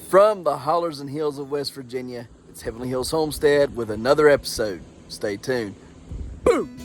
From the hollers and hills of West Virginia, it's Heavenly Hills Homestead with another episode. Stay tuned. Boom!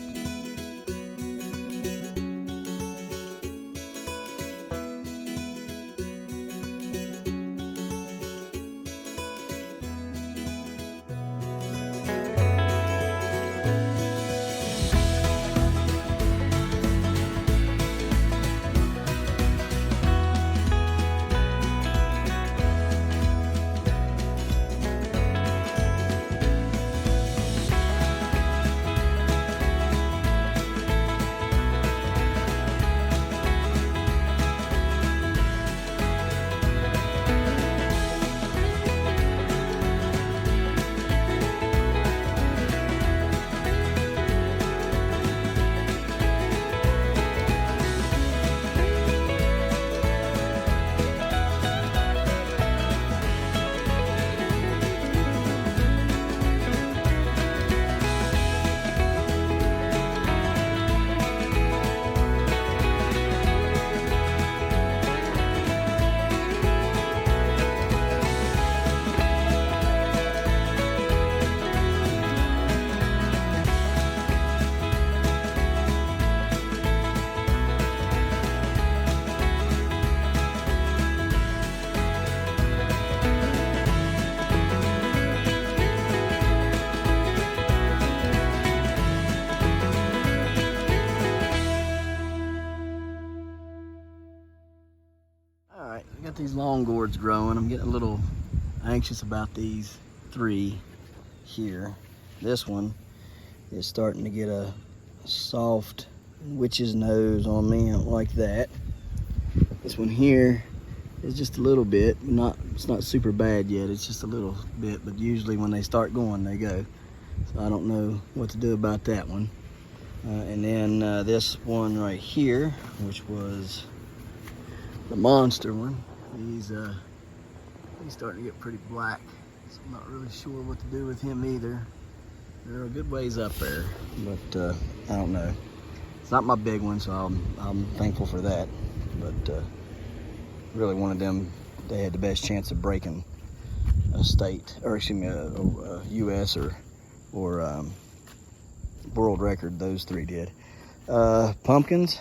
Alright, I got these long gourds growing. I'm getting a little anxious about these three here. This one is starting to get a soft witch's nose on me. I don't like that. This one here is just a little bit. It's not super bad yet. It's just a little bit, but usually when they start going, they go. So I don't know what to do about that one. And then this one right here, which was the monster one, he's starting to get pretty black, so I'm not really sure what to do with him either. They're a good ways up there, but I don't know. It's not my big one, so I'm thankful for that. But really wanted them. They had the best chance of breaking a state, or excuse me, a U.S. or world record. Those three did. Pumpkins.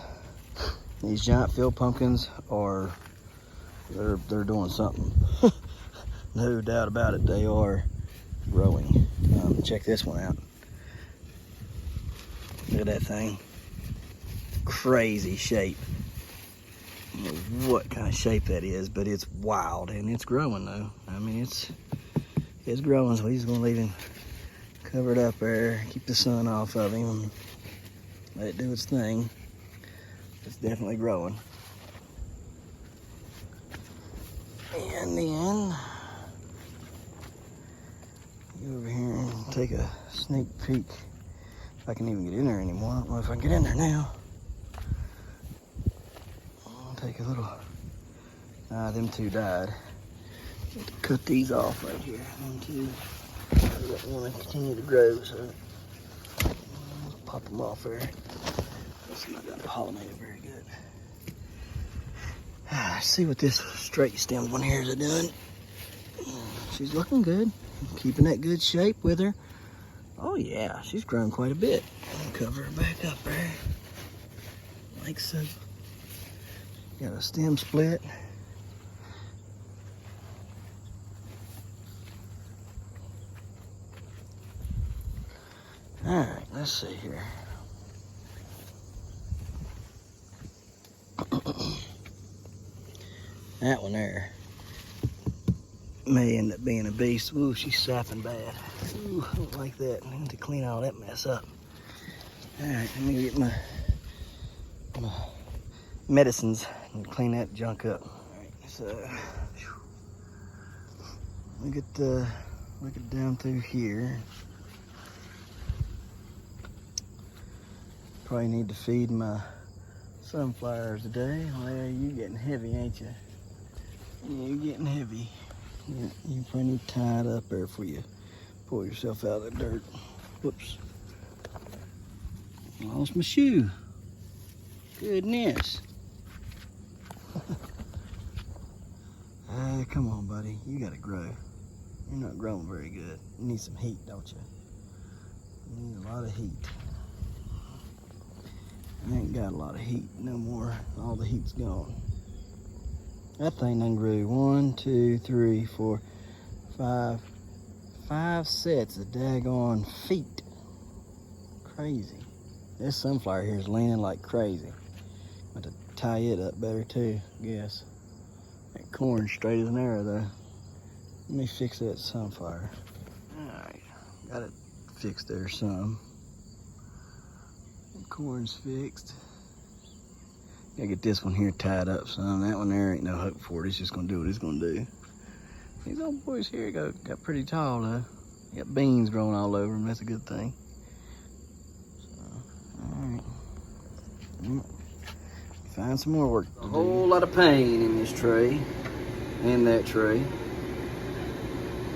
These giant field pumpkins are, they're doing something. No doubt about it, they are growing. Check this one out. Look at that thing. Crazy shape. I don't know what kind of shape that is, but it's wild, and it's growing though. I mean, it's growing, so he's gonna leave him covered up there, keep the sun off of him, and let it do its thing. It's definitely growing. And then go over here and take a sneak peek. If I can even get in there anymore. I don't know if I can get in there now. I'll take a little. Them two died. Cut these off right here. Them two. I don't want to continue to grow, so pop them off there. It's not gonna pollinate very good. Let's see what this straight stem one here is doing. She's looking good. Keeping that good shape with her. Oh yeah, she's grown quite a bit. I'll cover her back up there. Like so. Got a stem split. Alright, let's see here. That one there may end up being a beast. Ooh, she's sapping bad. Ooh, I don't like that. I need to clean all that mess up. Alright, let me get my medicines and clean that junk up. Alright, so look at down through here. Probably need to feed my sunflowers today. Oh yeah, you getting heavy, ain't you? Yeah, you're getting heavy. You probably need to tie it up there before you pull yourself out of the dirt. Whoops. Lost my shoe. Goodness. Come on, buddy. You gotta grow. You're not growing very good. You need some heat, don't you? You need a lot of heat. I ain't got a lot of heat no more. All the heat's gone. That thing done grew 1, 2, 3, 4, 5. 5 sets of daggone feet. Crazy. This sunflower here is leaning like crazy. I'm going to tie it up better too, I guess. That corn's straight as an arrow though. Let me fix that sunflower. Alright, got it fixed there some. The corn's fixed. Gotta get this one here tied up some. That one there ain't no hope for it. It's just gonna do what it's gonna do. These old boys here got pretty tall though. Got beans growing all over them. That's a good thing. So, alright. Find some more work to do. A whole lot of pain in this tray and that tray.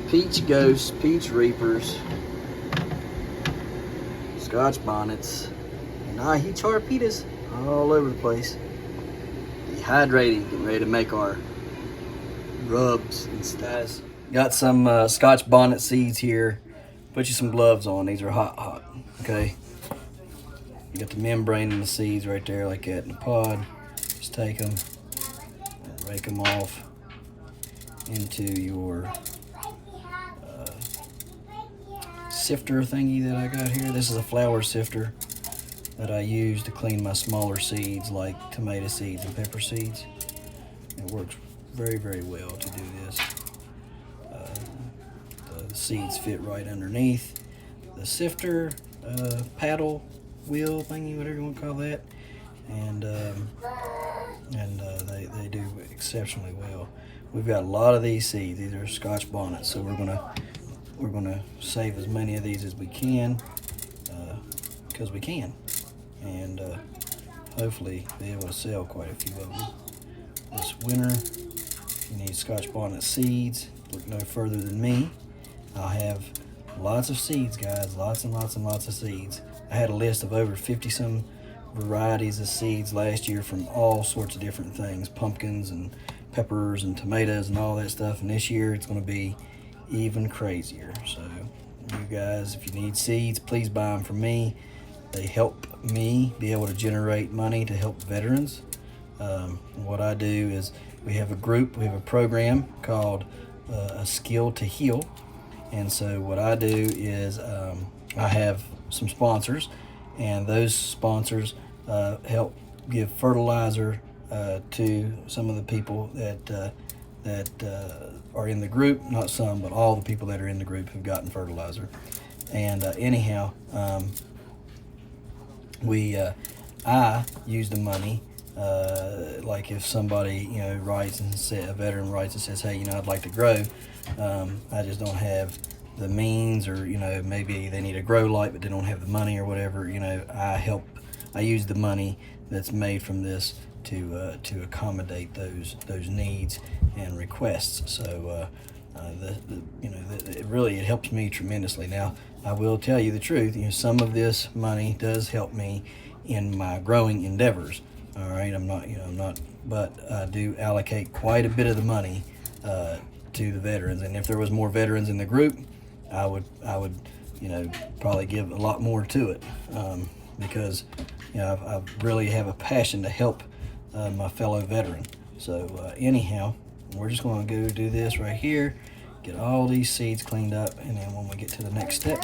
Peach ghosts, peach reapers, Scotch bonnets, and Ahi-charpetas all over the place. Dehydrating, getting ready to make our rubs and stuff. Got some Scotch bonnet seeds here. Put you some gloves on. These are hot, okay? You got the membrane and the seeds right there like that in the pod. Just take them and rake them off into your sifter thingy that I got here. This is a flour sifter that I use to clean my smaller seeds like tomato seeds and pepper seeds. It works very, very well to do this. The seeds fit right underneath the sifter paddle wheel thingy, whatever you want to call that, and they do exceptionally well. We've got a lot of these seeds. These are Scotch bonnets, so we're gonna save as many of these as we can, because we can, and hopefully be able to sell quite a few of them this winter. You need Scotch bonnet seeds. Look no further than me. I'll have lots of seeds, guys. Lots and lots and lots of seeds. I had a list of over 50 some varieties of seeds last year from all sorts of different things, pumpkins and peppers and tomatoes and all that stuff, and this year it's going to be even crazier. So you guys, if you need seeds, please buy them from me. They help me be able to generate money to help veterans. What I do is we have a program called A Skill to Heal, and so what I do is I have some sponsors, and those sponsors help give fertilizer to some of the people that are in the group. Not some, but all the people that are in the group have gotten fertilizer. And anyhow, I use the money. Like if somebody writes and says, a veteran writes and says, hey, I'd like to grow, I just don't have the means, or maybe they need a grow light but they don't have the money or whatever. I use the money that's made from this to accommodate those needs and requests. So it helps me tremendously. Now I will tell you the truth, some of this money does help me in my growing endeavors. All right, I'm not, but I do allocate quite a bit of the money to the veterans, and if there was more veterans in the group, I would probably give a lot more to it, because I really have a passion to help my fellow veteran. So anyhow, we're just going to go do this right here, get all these seeds cleaned up, and then when we get to the next step,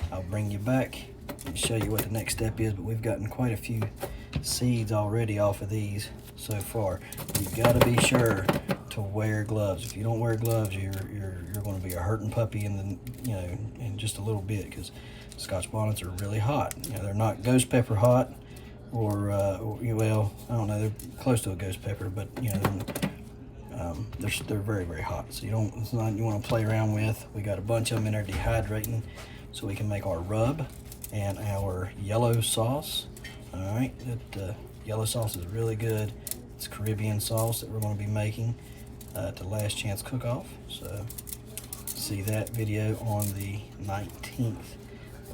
I'll bring you back and show you what the next step is. But we've gotten quite a few seeds already off of these so far. You've got to be sure to wear gloves. If you don't wear gloves, you're going to be a hurting puppy in just a little bit, because Scotch bonnets are really hot. They're not ghost pepper hot, or well, I don't know, they're close to a ghost pepper, but they're very, very hot. So it's not you want to play around with. We got a bunch of them in there dehydrating, so we can make our rub and our yellow sauce. All right, that yellow sauce is really good. It's Caribbean sauce that we're going to be making to Last Chance Cook-Off. So see that video on the 19th.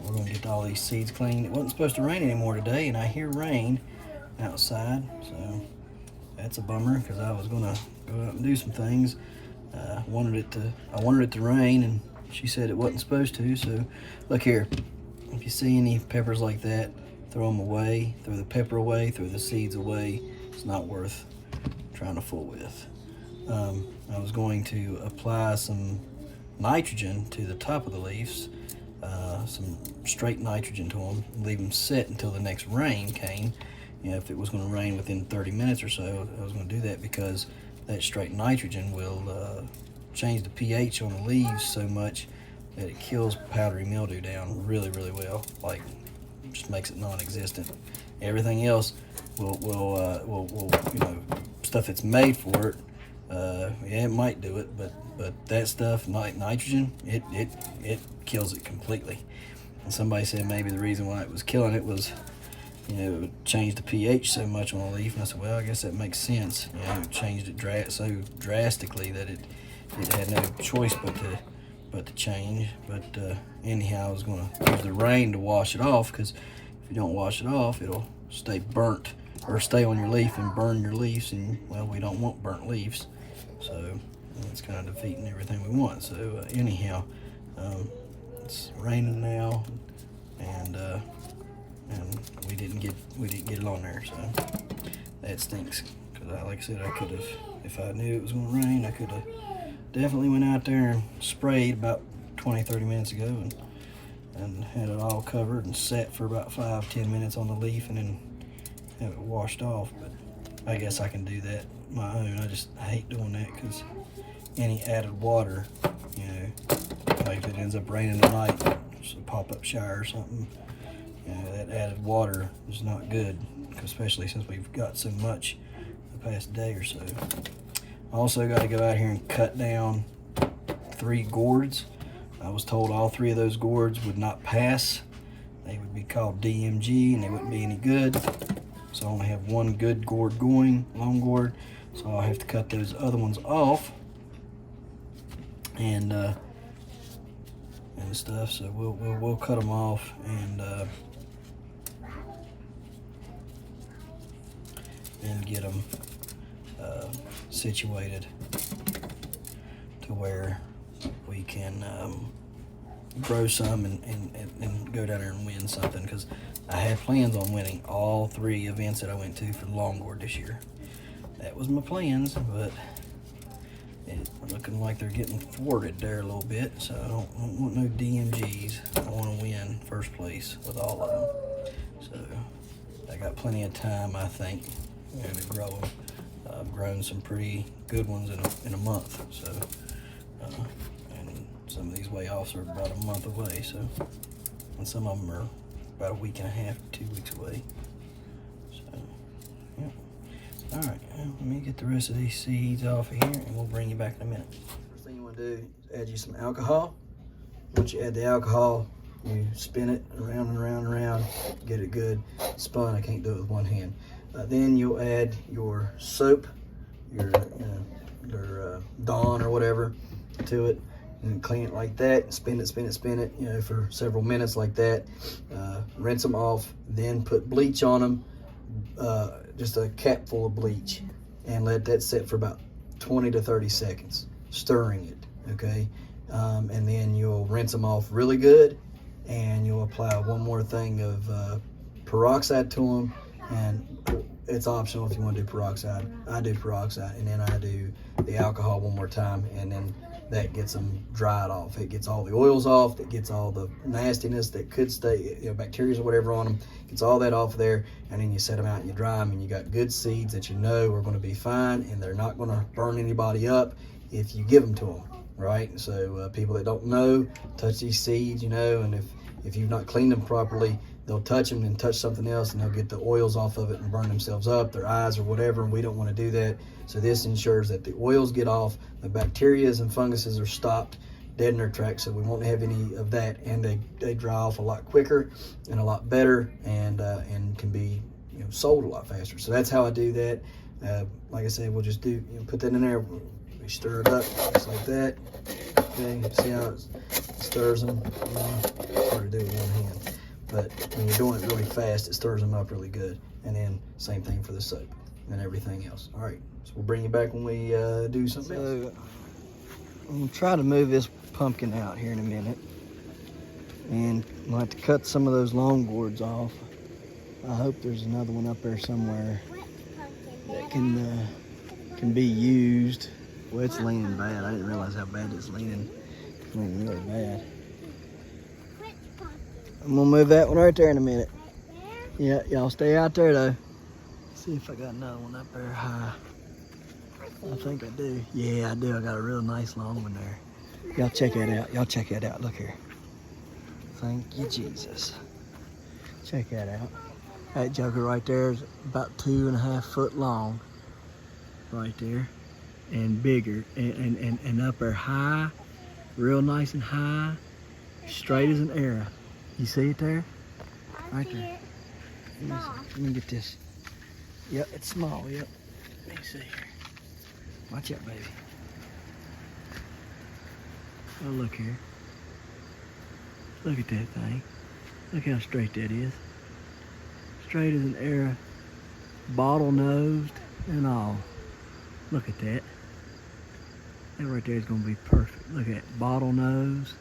We're going to get all these seeds cleaned. It wasn't supposed to rain anymore today, and I hear rain outside, so that's a bummer, because I was going to go out and do some things. I wanted it to rain, and she said it wasn't supposed to. So look here, if you see any peppers like that, throw them away. Throw the pepper away, throw the seeds away. It's not worth trying to fool with. I was going to apply some nitrogen to the top of the leaves, some straight nitrogen to them, leave them sit until the next rain came. You know, if it was going to rain within 30 minutes or so, I was going to do that, because that straight nitrogen will change the pH on the leaves so much that it kills powdery mildew down really, really well. Like, just makes it non-existent. Everything else will you know, stuff that's made for it, yeah, it might do it, but that stuff, nitrogen, it kills it completely. And somebody said maybe the reason why it was killing it was, you know, it would change the pH so much on the leaf. And I said, well, I guess that makes sense. You know, it changed it so drastically that it had no choice but to change. But anyhow, I was going to use the rain to wash it off, because if you don't wash it off, it'll stay burnt, or stay on your leaf and burn your leaves, and well, we don't want burnt leaves. So it's kind of defeating everything we want. So anyhow, it's raining now, and we didn't get it on there, so that stinks. Because like I said, I could have, if I knew it was going to rain, I could have definitely went out there and sprayed about 20-30 minutes ago, and had it all covered and set for about 5-10 minutes on the leaf, and then have it washed off. But I guess I can do that my own. I hate doing that, because any added water, you know, like if it ends up raining tonight, just a pop-up shower or something, you know, that added water is not good, especially since we've got so much the past day or so. I also got to go out here and cut down 3 gourds. I was told all 3 of those gourds would not pass. They would be called DMG, and they wouldn't be any good. So I only have 1 good gourd going, long gourd. So I'll have to cut those other ones off and stuff. So we'll cut them off and get them situated to where we can grow some and go down there and win something, because I had plans on winning all 3 events that I went to for the long gourd this year. That was my plans, but it's looking like they're getting thwarted there a little bit. So I don't want no DMGs. I want to win first place with all of them. So I got plenty of time, I think, you know, to grow them. I've grown some pretty good ones in a month. So and some of these way-offs are about a month away. So, and some of them are about a week and a half, 2 weeks away. So, yeah. All right, let me get the rest of these seeds off of here, and we'll bring you back in a minute. First thing you want to do is add you some alcohol. Once you add the alcohol, you spin it around and around and around, get it good spun. I can't do it with one hand. Then you'll add your soap, your Dawn or whatever, to it, and clean it like that. Spin it, you know, for several minutes like that. Rinse them off, then put bleach on them, just a cap full of bleach, and let that sit for about 20 to 30 seconds, stirring it, okay? And then you'll rinse them off really good, and you'll apply one more thing of peroxide to them, and it's optional if you want to do peroxide. I do peroxide, and then I do the alcohol one more time, and then that gets them dried off. It gets all the oils off, it gets all the nastiness that could stay, you know, bacteria or whatever on them, gets all that off of there, and then you set them out and you dry them, and you got good seeds that you know are going to be fine, and they're not going to burn anybody up if you give them to them, right? So people that don't know, touch these seeds, you know, and if you've not cleaned them properly, they'll touch them and touch something else, and they'll get the oils off of it and burn themselves up, their eyes or whatever, and we don't want to do that. So this ensures that the oils get off, the bacteria and funguses are stopped dead in their tracks, so we won't have any of that, and they dry off a lot quicker and a lot better, and can be, you know, sold a lot faster. So that's how I do that. Like I said, we'll just do, you know, put that in there, we stir it up just like that. Okay, see how it stirs them? Hard to do with one hand. But when you're doing it really fast, it stirs them up really good. And then same thing for the soap and everything else. All right, so we'll bring you back when we do something else. I'm gonna try to move this pumpkin out here in a minute. And we'll have to cut some of those long gourds off. I hope there's another one up there somewhere that can be used. Well, it's leaning bad. I didn't realize how bad it's leaning. It's leaning really bad. I'm gonna move that one right there in a minute. Yeah, y'all stay out there though. See if I got another one up there high. I think I do. Yeah, I do. I got a real nice long one there. Y'all check that out. Y'all check that out. Look here. Thank you, Jesus. Check that out. That joker right there is about 2.5 foot long. Right there. And bigger. And up there high. Real nice and high. Straight as an arrow. You see it there? Right there. Let me get this. Yep, it's small. Yep. Let me see here. Watch out, baby. Oh, look here. Look at that thing. Look how straight that is. Straight as an arrow. Bottle-nosed and all. Look at that. That right there is going to be perfect. Look at that. Bottle-nose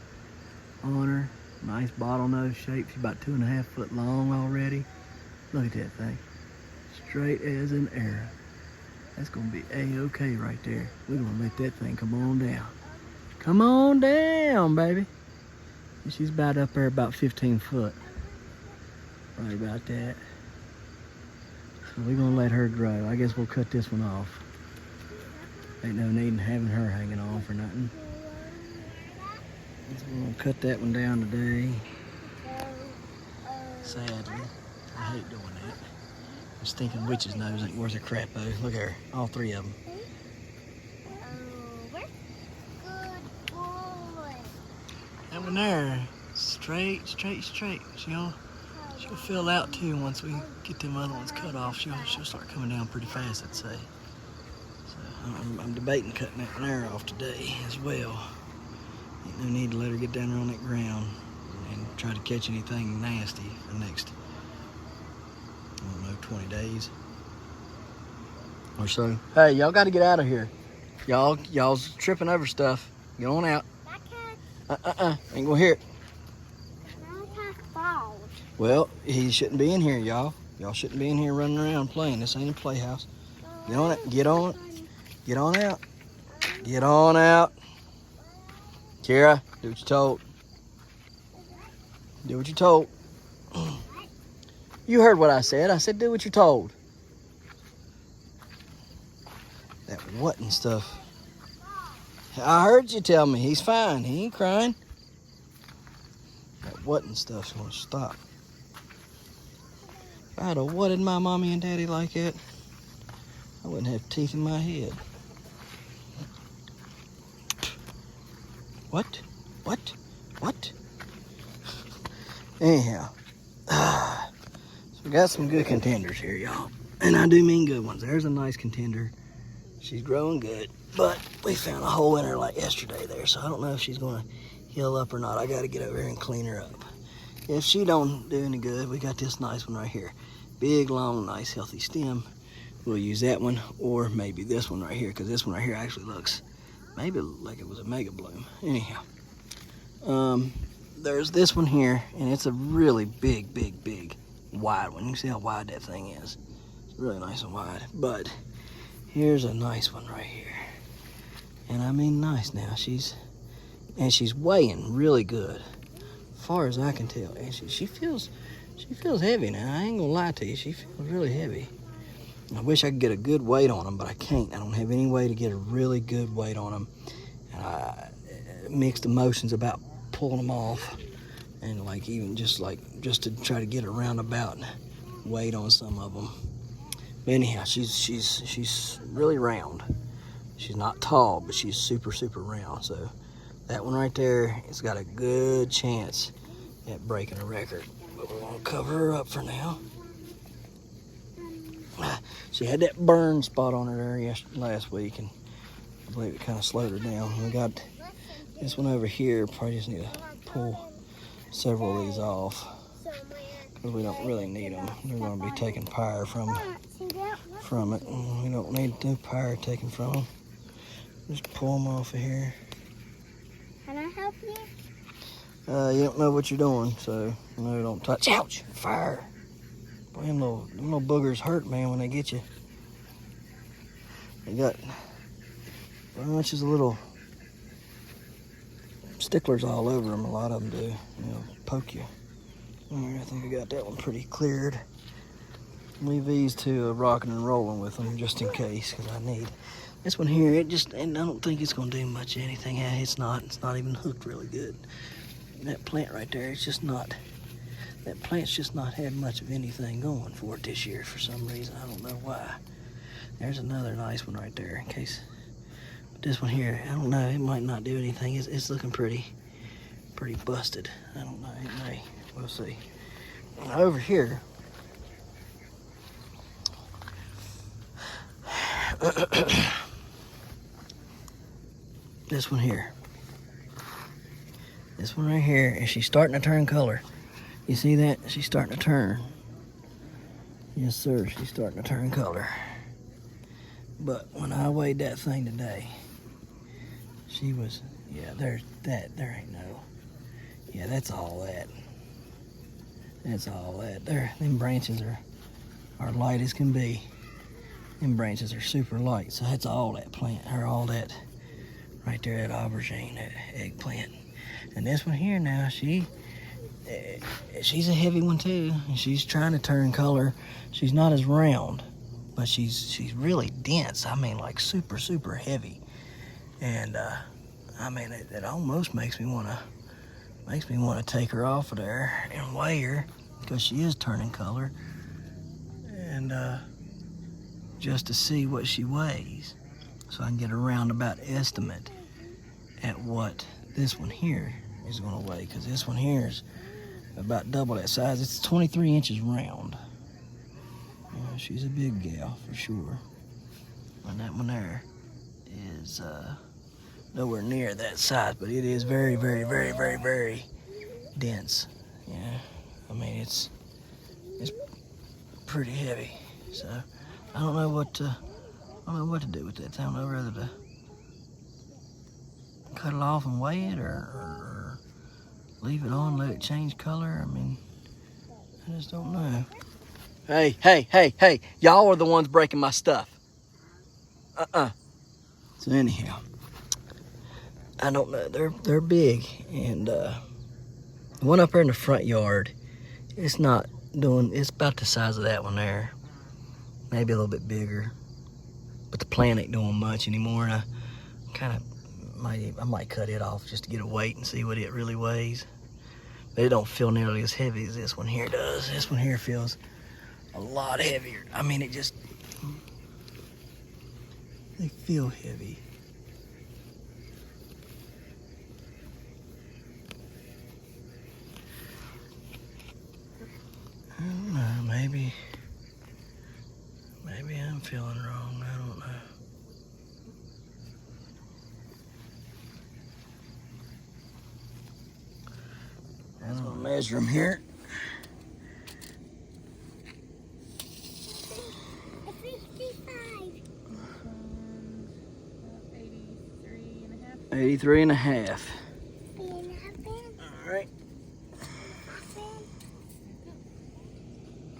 on her. Nice bottle-nose shape. She's about 2.5 foot long already. Look at that thing. Straight as an arrow. That's going to be A-okay right there. We're going to let that thing come on down. Come on down, baby. And she's about up there about 15 foot. Right about that. So we're going to let her grow. I guess we'll cut this one off. Ain't no need in having her hanging on for nothing. So we're going to cut that one down today. Sadly. I hate doing that. I was thinking witch's nose ain't worth a crap though. Look at her, all 3 of them. Good boy. That one there, straight. She'll fill out too once we get them other ones cut off. She'll start coming down pretty fast, I'd say. So I'm debating cutting that one there off today as well. Ain't no need to let her get down there on that ground and try to catch anything nasty for the next, I don't know, 20 days or so. Hey, y'all got to get out of here. Y'all's tripping over stuff. Get on out. Ain't gonna hear it. Well, he shouldn't be in here, y'all. Y'all shouldn't be in here running around playing. This ain't a playhouse. Get on it. Get on it. Get on out. Get on out. Kira, do what you're told. Do what you're told. You heard what I said. I said do what you're told. That what and stuff. I heard you tell me he's fine. He ain't crying. That what and stuff's gonna stop. If I had a whatted my mommy and daddy like that, I wouldn't have teeth in my head. What? What? What? Anyhow. So we got some good contenders here, y'all. And I do mean good ones. There's a nice contender. She's growing good. But we found a hole in her like yesterday there, so I don't know if she's going to heal up or not. I got to get over here and clean her up. If she don't do any good, we got this nice one right here. Big, long, nice, healthy stem. We'll use that one, or maybe this one right here, because this one right here actually looks maybe like it was a mega bloom. Anyhow, there's this one here, and it's a really big, wide one. You can see how wide that thing is. It's really nice and wide. But here's a nice one right here. And I mean nice now. She's weighing really good, as far as I can tell. And she feels heavy now. I ain't gonna lie to you. She feels really heavy. I wish I could get a good weight on them, but I can't. I don't have any way to get a really good weight on them. Mixed emotions about pulling them off, and like even just to try to get a roundabout weight on some of them. But anyhow, she's really round. She's not tall, but she's super round. So that one right there, it's got a good chance at breaking a record. But we're gonna cover her up for now. She had that burn spot on her there last week, and I believe it kind of slowed her down. We got this one over here. Probably just need to pull several of these off because we don't really need them. They're going to be taking power from it. And we don't need no power taken from them. Just pull them off of here. help you? You don't know what you're doing, so no, don't touch. Ouch! Fire! Boy, them little boogers hurt, man, when they get you. They got bunches of little sticklers all over them. A lot of them do. You know, poke you. All right, I think I got that one pretty cleared. Leave these two rocking and rolling with them just in case, because I need this one here. And I don't think it's gonna do much of anything. It's not even hooked really good. That plant right there, it's just not. That plant's just not had much of anything going for it this year for some reason. I don't know why. There's another nice one right there in case. But this one here, I don't know. It might not do anything. It's looking pretty busted. I don't know. It may. We'll see. Over here. This one here. This one right here, and she's starting to turn color. You see that? She's starting to turn. Yes, sir, she's starting to turn color. But when I weighed that thing today, she was, yeah, there ain't no, yeah, that's all that. That's all that. Them branches are light as can be. Them branches are super light, so that's all that plant, or all that right there, that aubergine, that eggplant. And this one here now, she's a heavy one too, and she's trying to turn color. She's not as round, but she's really dense. I mean, like super heavy. And I mean, it almost makes me wanna take her off of there and weigh her, because she is turning color, and just to see what she weighs, so I can get a roundabout estimate at what this one here is gonna weigh, because this one here is about double that size. It's 23 inches round. Yeah, she's a big gal for sure. And that one there is nowhere near that size, but it is very dense. Yeah, I mean it's pretty heavy. So I don't know what to do with that. I don't know whether to cut it off and weigh it, or leave it on, let it change color. I mean, I just don't know. Hey, y'all are the ones breaking my stuff. So anyhow, I don't know, they're big, and the one up there in the front yard, it's about the size of that one there, maybe a little bit bigger, but the plant ain't doing much anymore, and I might cut it off just to get a weight and see what it really weighs. But it don't feel nearly as heavy as this one here does. This one here feels a lot heavier. I mean, they feel heavy. I don't know, maybe I'm feeling wrong, I don't know. I'm gonna measure them here. $83 and a half. All right.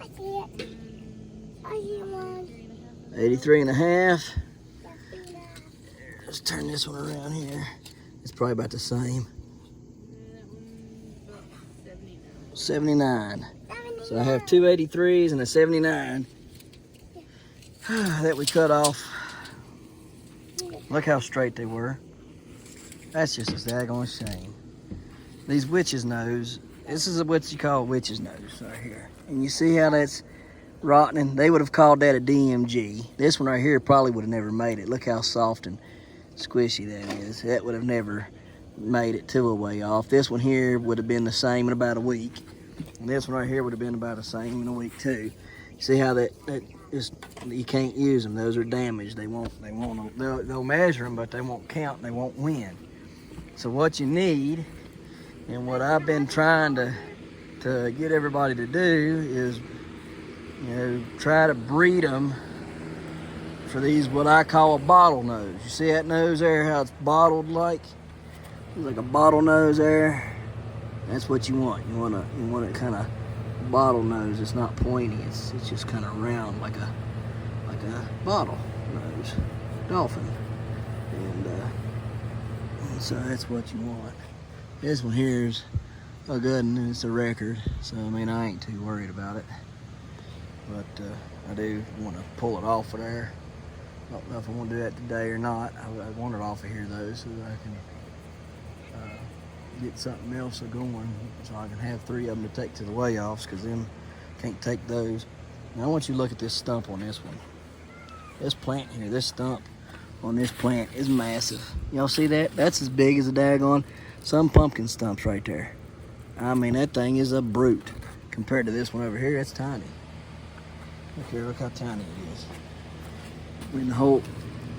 I see one. 83 and a half. Let's turn this one around here. It's probably about the same. 79. So I have two 83s and a 79 that we cut off. Look how straight they were. That's just a daggone shame. These witch's nose, this is what you call witch's nose right here. And you see how that's rotting? They would have called that a DMG. This one right here probably would have never made it. Look how soft and squishy that is. That would have never made it to a way off. This one here would have been the same in about a week. And this one right here would have been about the same in a week too. You see how that just, you can't use them. Those are damaged. They'll measure them, but they won't count and they won't win. So what you need, and what I've been trying to get everybody to do is, you know, try to breed them for these, what I call a bottle nose. You see that nose there, how it's bottled like? It's like a bottlenose there. That's what you want. You want it kind of bottlenose. It's not pointy. It's just kind of round like a bottle nose dolphin. And so that's what you want. This one here's a good one. It's a record. So I mean, I ain't too worried about it. But I do want to pull it off of there. I don't know if I want to do that today or not. I want it off of here though, so that I can get something else going, so I can have 3 of them to take to the weigh-offs, because them can't take those. Now I want you to look at this stump on this one. This plant here, this stump on this plant is massive. Y'all see that? That's as big as a daggone some pumpkin stumps right there. I mean, that thing is a brute compared to this one over here. It's tiny. Look here, look how tiny it is. In the whole,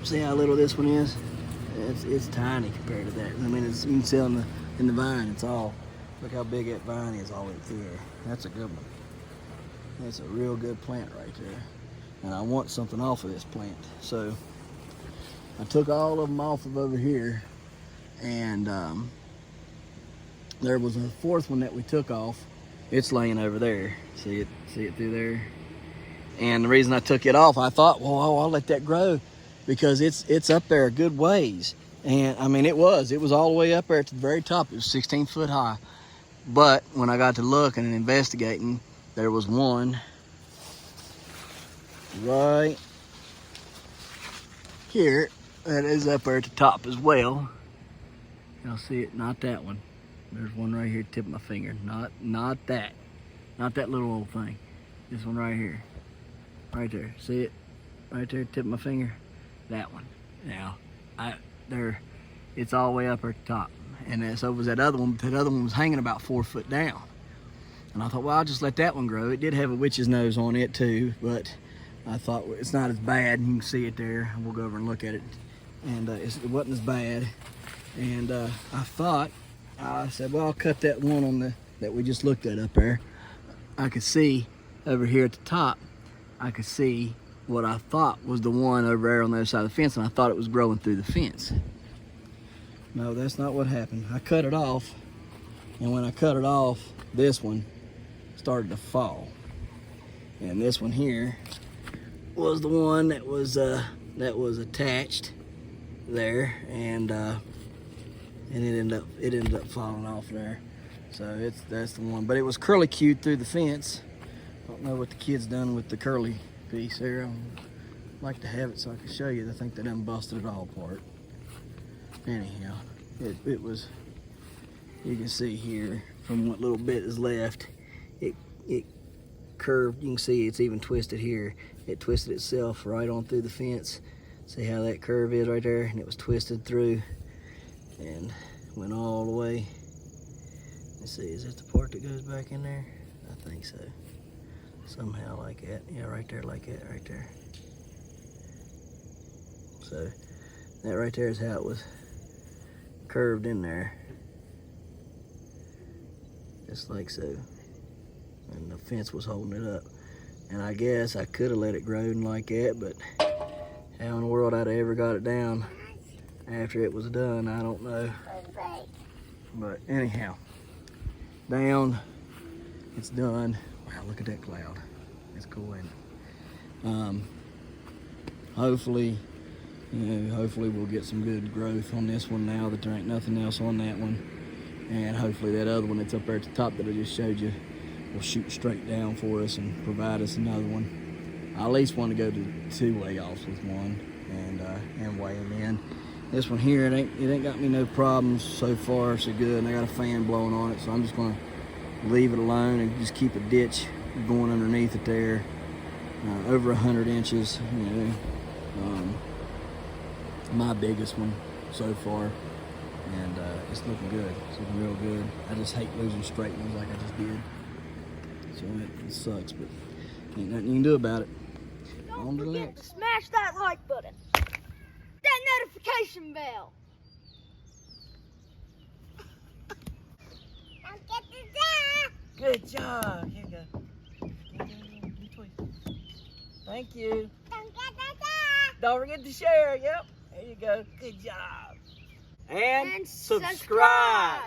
see how little this one is? It's tiny compared to that. I mean, you can see in the vine, it's all, look how big that vine is all the way through there. That's a good one. That's a real good plant right there. And I want something off of this plant. So I took all of them off of over here, and there was a 4th one that we took off. It's laying over there. See it through there? And the reason I took it off, I thought, well, I'll let that grow, because it's up there a good ways. And I mean, it was all the way up there to the very top. It was 16 foot high. But when I got to looking and investigating, there was one right here that is up there at the top as well. Y'all see it? Not that one. There's one right here, tip of my finger. Not that little old thing. This one right here. Right there, see it? Right there, tip of my finger. That one. Now, it's all the way up at the top. And so was that other one, but that other one was hanging about 4 foot down. And I thought, well, I'll just let that one grow. It did have a witch's nose on it too, but I thought it's not as bad. You can see it there. We'll go over and look at it. And it wasn't as bad. And I said, well, I'll cut that one that we just looked at up there. I could see over here at the top, I could see what I thought was the one over there on the other side of the fence, and I thought it was growing through the fence. No, that's not what happened. I cut it off, and when I cut it off, this one started to fall. And this one here was the one that was attached there, and it ended up falling off there. So that's the one. But it was curly-cued through the fence. I don't know what the kid's done with the curly piece there. I'd like to have it so I can show you. I think they done busted it all apart. Anyhow, it was, you can see here from what little bit is left, it curved. You can see it's even twisted here. It twisted itself right on through the fence. See how that curve is right there? And it was twisted through and went all the way. Let's see, is that the part that goes back in there? I think so. Somehow like that. Yeah, right there, like that, right there. So that right there is how it was curved in there. Just like so. And the fence was holding it up. And I guess I could have let it grow like that, but how in the world I'd have ever got it down after it was done, I don't know. But anyhow, down, it's done. Wow, look at that cloud. It's cool, ain't it? Hopefully we'll get some good growth on this one now that there ain't nothing else on that one. And hopefully that other one that's up there at the top that I just showed you will shoot straight down for us and provide us another one. I at least want to go to 2 weigh-offs with one and weigh them in. This one here, it ain't got me no problems so far, so good. And I got a fan blowing on it, so I'm just gonna leave it alone and just keep a ditch going underneath it there. Over 100 inches, you know. My biggest one so far, and it's looking good. It's looking real good. I just hate losing straight ones like I just did. So it sucks, but ain't nothing you can do about it. Don't forget to smash that like button. That notification bell. Don't get the Good job. Here you go. Thank you. Don't get the Don't forget to share. Yep. There you go. Good job. and subscribe.